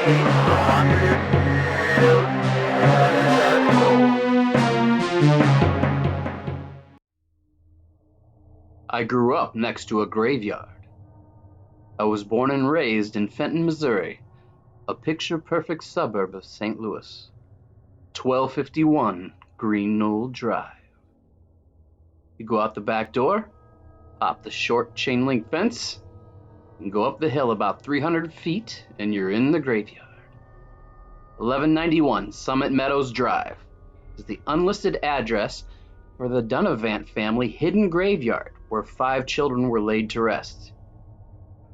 I grew up next to a graveyard. I was born and raised in Fenton, Missouri, a picture-perfect suburb of St. Louis. 1251 Green Knoll Drive. You go out the back door, pop the short chain-link fence, and go up the hill about 300 feet, and you're in the graveyard. 1191 Summit Meadows Drive is the unlisted address for the Donovan family hidden graveyard where 5 children were laid to rest.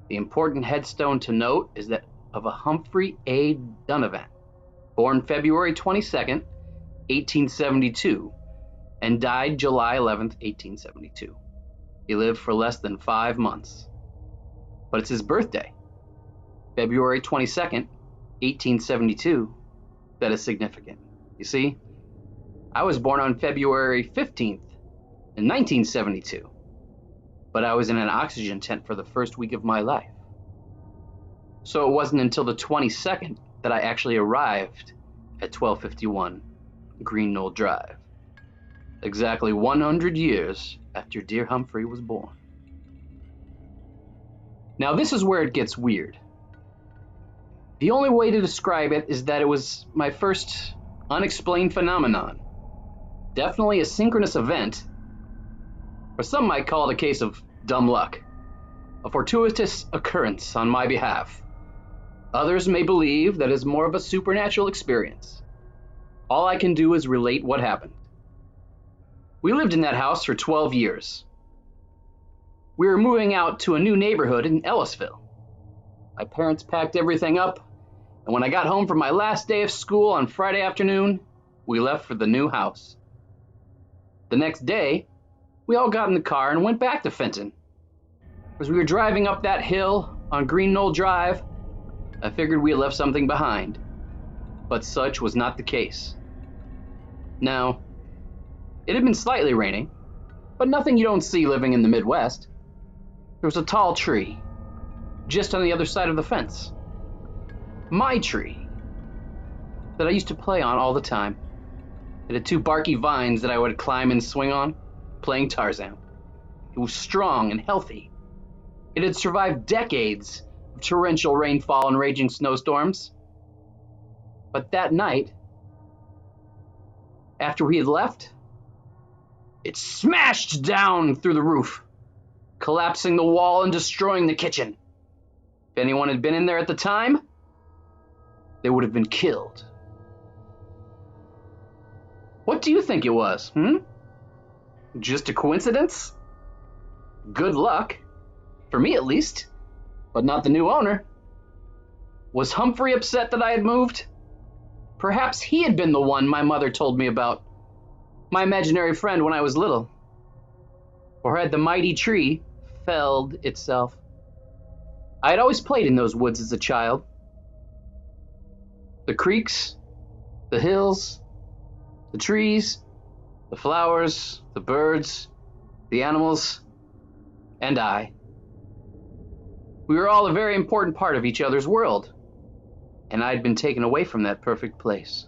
The important headstone to note is that of a Humphrey A. Donovan, born February 22nd, 1872, and died July 11th, 1872. He lived for less than 5 months. But it's his birthday, February 22nd, 1872, that is significant. You see, I was born on February 15th in 1972, but I was in an oxygen tent for the first week of my life. So it wasn't until the 22nd that I actually arrived at 1251 Green Knoll Drive, exactly 100 years after dear Humphrey was born. Now this is where it gets weird. The only way to describe it is that it was my first unexplained phenomenon. Definitely a synchronous event, or some might call it a case of dumb luck, a fortuitous occurrence on my behalf. Others may believe that is more of a supernatural experience. All I can do is relate what happened. We lived in that house for 12 years. We were moving out to a new neighborhood in Ellisville. My parents packed everything up, and when I got home from my last day of school on Friday afternoon, we left for the new house. The next day, we all got in the car and went back to Fenton. As we were driving up that hill on Green Knoll Drive, I figured we had left something behind, but such was not the case. Now, it had been slightly raining, but nothing you don't see living in the Midwest. There was a tall tree, just on the other side of the fence. My tree, that I used to play on all the time. It had 2 barky vines that I would climb and swing on, playing Tarzan. It was strong and healthy. It had survived decades of torrential rainfall and raging snowstorms. But that night, after we had left, it smashed down through the roof, collapsing the wall and destroying the kitchen. If anyone had been in there at the time, they would have been killed. What do you think it was, Just a coincidence? Good luck, for me at least, but not the new owner. Was Humphrey upset that I had moved? Perhaps he had been the one my mother told me about, my imaginary friend when I was little. Or had the mighty tree felled itself? I had always played in those woods as a child. The creeks, the hills, the trees, the flowers, the birds, the animals, and I. We were all a very important part of each other's world, and I'd been taken away from that perfect place.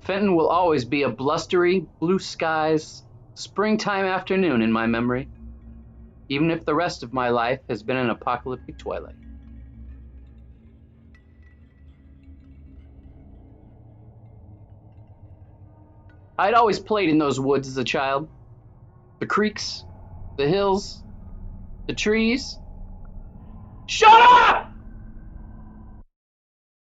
Fenton will always be a blustery, blue skies, springtime afternoon in my memory, even if the rest of my life has been an apocalyptic twilight. I'd always played in those woods as a child. The creeks, the hills, the trees. Shut up!